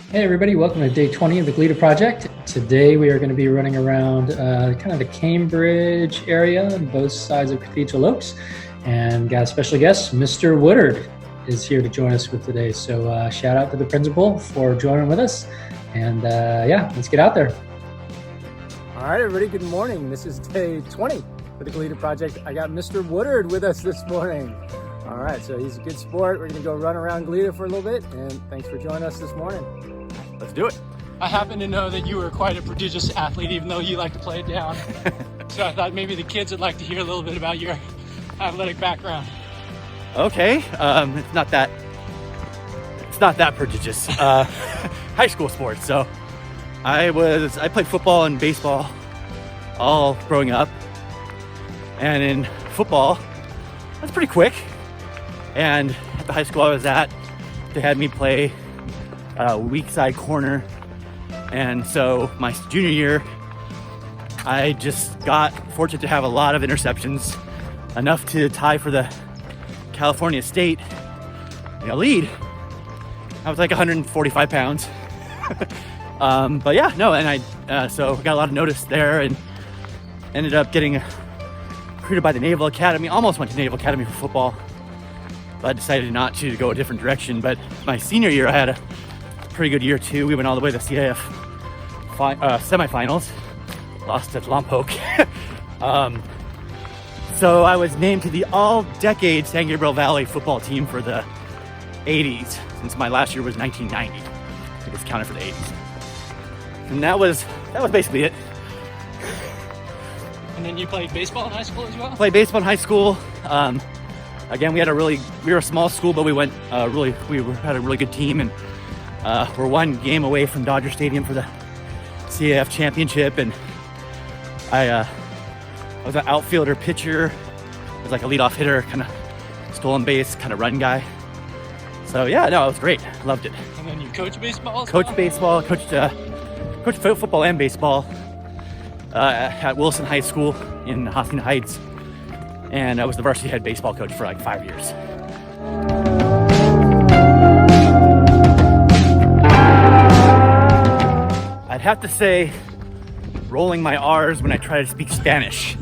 Hey everybody, welcome to day 20 of the Goleta Project. Today we are going to be running around kind of the Cambridge area on both sides of Cathedral Oaks, and got a special guest, Mr. Woodard is here to join us for today. So shout out to the principal for joining with us, and let's get out there. All right, everybody, good morning. This is day 20 for the Goleta Project. I got Mr. Woodard with us this morning. All right, so he's a good sport. We're going to go run around Goleta for a little bit, and thanks for joining us this morning. Let's do it. I happen to know that you were quite a prodigious athlete, even though you like to play it down. So I thought maybe the kids would like to hear a little bit about your athletic background. Okay, it's not that prodigious. High school sports. So I played football and baseball all growing up, and in football, that's pretty quick. And at the high school I was at, they had me play weak side corner, and so my junior year I just got fortunate to have a lot of interceptions, enough to tie for the California State lead. I was like 145 pounds. But yeah, no, and I so got a lot of notice there, and ended up getting recruited by the Naval Academy. Almost went to Naval Academy for football, but I decided not to go a different direction. But my senior year I had a pretty good year too. We went all the way to the CIF semifinals, lost at Lompoc. So I was named to the all-decade San Gabriel Valley football team for the 80s, since my last year was 1990. It was counted for the 80s. And that was basically it. And then you played baseball in high school as well? Played baseball in high school. Again, we were a small school, but we had a really good team, and we're one game away from Dodger Stadium for the CAF championship. And I was an outfielder, pitcher. I was like a leadoff hitter, kind of stolen base, kind of run guy. So yeah, no, it was great. Loved it. And then you coach baseball as Coached well? baseball, coached football and baseball at Wilson High School in Hacienda Heights. And I was the varsity head baseball coach for like 5 years. I'd have to say rolling my R's when I try to speak Spanish,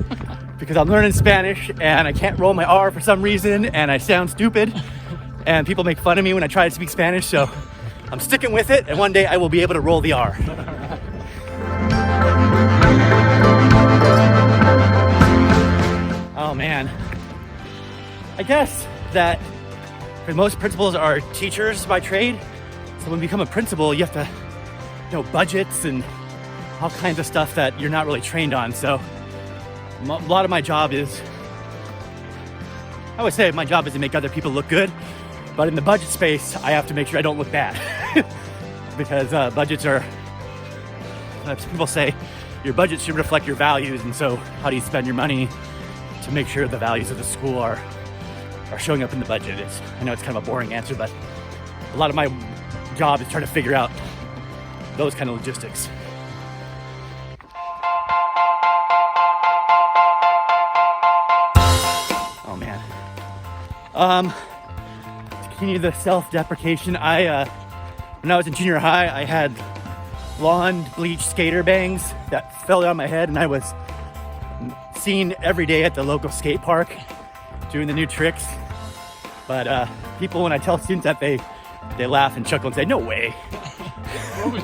because I'm learning Spanish and I can't roll my R for some reason, and I sound stupid, and people make fun of me when I try to speak Spanish, so I'm sticking with it, and one day I will be able to roll the R. Oh man, I guess that most principals are teachers by trade, so when you become a principal you have to know budgets and all kinds of stuff that you're not really trained on. So a lot of my job is, I would say my job is to make other people look good, but in the budget space I have to make sure I don't look bad. Because budgets are, people say your budget should reflect your values, and so how do you spend your money to make sure the values of the school are showing up in the budget? I know it's kind of a boring answer, but a lot of my job is trying to figure out those kind of logistics. Oh man. To continue the self-deprecation, when I was in junior high, I had blonde bleached skater bangs that fell down my head, and I was seen every day at the local skate park doing the new tricks. But people, when I tell students that, they laugh and chuckle and say, "No way."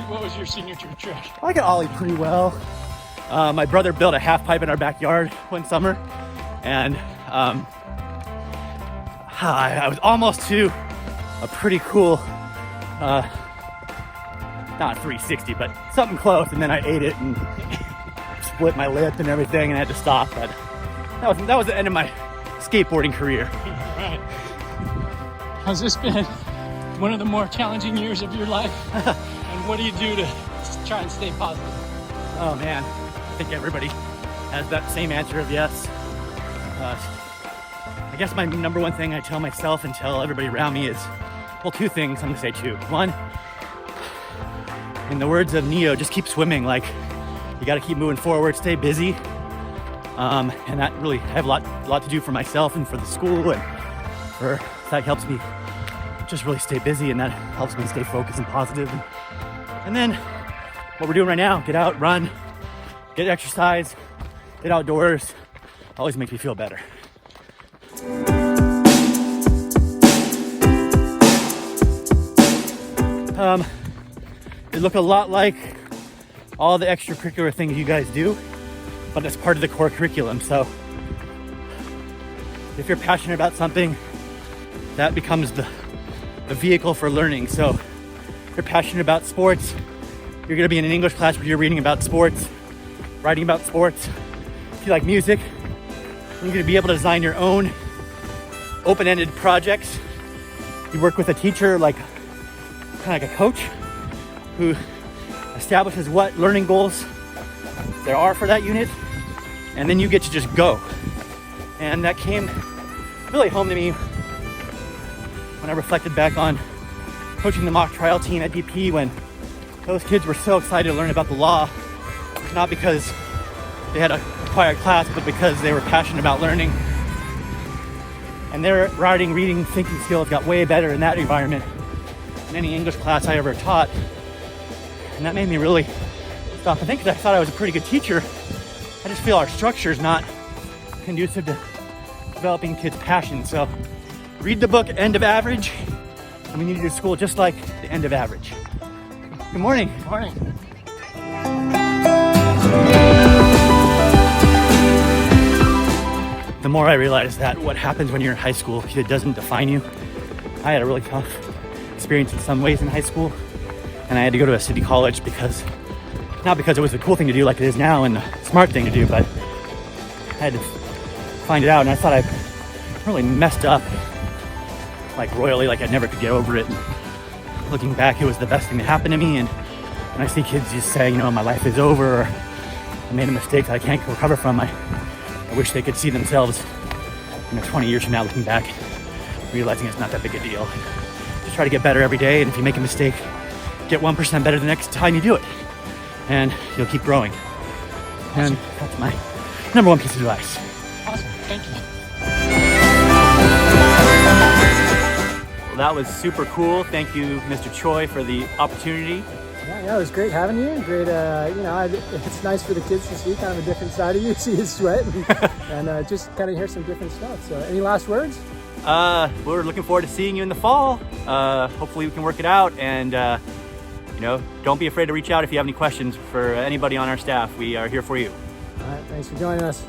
What was your signature trick? I could ollie pretty well. My brother built a half pipe in our backyard one summer, and I was almost to a pretty cool, not 360, but something close, and then I ate it and split my lip and everything, and I had to stop. But that was the end of my skateboarding career. Right. Has this been one of the more challenging years of your life? And what do you do to try and stay positive? Oh man, I think everybody has that same answer of yes. I guess my number one thing I tell myself and tell everybody around me is, well, two things. I'm gonna say two. One, in the words of Neo, just keep swimming. Like, you got to keep moving forward, stay busy. And that really, I have a lot to do for myself and for the school, and that helps me just really stay busy, and that helps me stay focused and positive. And And then what we're doing right now, get out, run, get exercise, get outdoors, always makes me feel better. They look a lot like all the extracurricular things you guys do, but it's part of the core curriculum. So if you're passionate about something, that becomes the vehicle for learning. So if you're passionate about sports, you're gonna be in an English class where you're reading about sports, writing about sports. If you like music, you're gonna be able to design your own open-ended projects. You work with a teacher, like kind of like a coach, who establishes what learning goals there are for that unit, and then you get to just go. And that came really home to me when I reflected back on coaching the mock trial team at DP, when those kids were so excited to learn about the law, not because they had a required class, but because they were passionate about learning. And their writing, reading, thinking skills got way better in that environment than any English class I ever taught. And that made me really stop and think, because I thought I was a pretty good teacher. I just feel our structure is not conducive to developing kids' passion. So read the book End of Average, and we need to do school just like the End of Average. Good morning. Good morning. The more I realized that what happens when you're in high school, it doesn't define you. I had a really tough experience in some ways in high school, and I had to go to a city college not because it was a cool thing to do like it is now and a smart thing to do, but I had to find it out, and I thought I really messed up, like royally, like I never could get over it. And looking back, it was the best thing that happened to me. And when I see kids just saying, my life is over, or I made a mistake that I can't recover from, I wish they could see themselves 20 years from now looking back, realizing it's not that big a deal. Just try to get better every day, and if you make a mistake, get 1% better the next time you do it, and you'll keep growing. And that's my number one piece of advice. Awesome. Thank you. Well, that was super cool. Thank you, Mr. Choi, for the opportunity. Yeah, it was great having you. Great, it's nice for the kids to see kind of a different side of you, see his sweat, and just kind of hear some different stuff. So, any last words? We're looking forward to seeing you in the fall. Hopefully we can work it out, and don't be afraid to reach out if you have any questions for anybody on our staff. We are here for you. All right, thanks for joining us.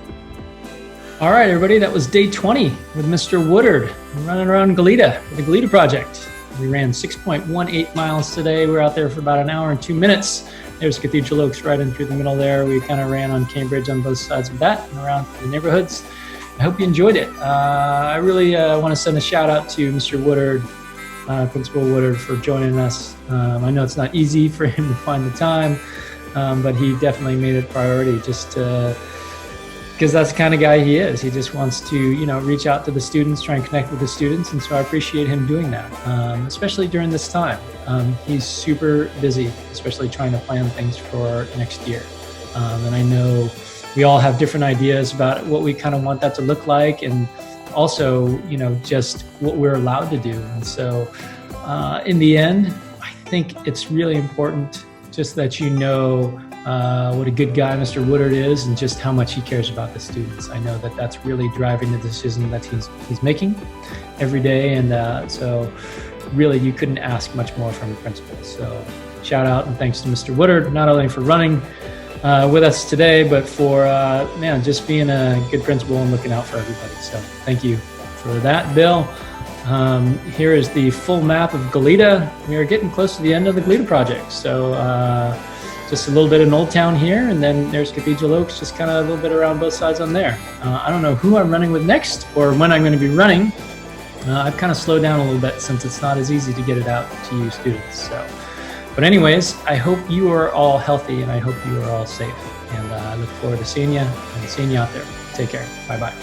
All right, everybody, that was day 20 with Mr. Woodard running around Goleta with the Goleta Project. We ran 6.18 miles today. We were out there for about an hour and 2 minutes. There's Cathedral Oaks right in through the middle there. We kind of ran on Cambridge on both sides of that and around the neighborhoods. I hope you enjoyed it. I really want to send a shout out to Mr. Woodard, Principal Woodard, for joining us. I know it's not easy for him to find the time, but he definitely made it a priority just because that's the kind of guy he is. He just wants to, reach out to the students, try and connect with the students. And so I appreciate him doing that, especially during this time. He's super busy, especially trying to plan things for next year. And I know we all have different ideas about what we kind of want that to look like, and also, just what we're allowed to do. And so in the end, I think it's really important just that what a good guy Mr. Woodard is, and just how much he cares about the students. I know that that's really driving the decision that he's making every day, and so really you couldn't ask much more from the principal. So shout out and thanks to Mr. Woodard, not only for running with us today, but for just being a good principal and looking out for everybody. So thank you for that, Bill. Here is the full map of Goleta. We are getting close to the end of the Goleta Project. So just a little bit in Old Town here, and then there's Cathedral Oaks, just kind of a little bit around both sides on there. I don't know who I'm running with next or when I'm going to be running. I've kind of slowed down a little bit since it's not as easy to get it out to you students. But anyways, I hope you are all healthy, and I hope you are all safe. And I look forward to seeing you out there. Take care. Bye-bye.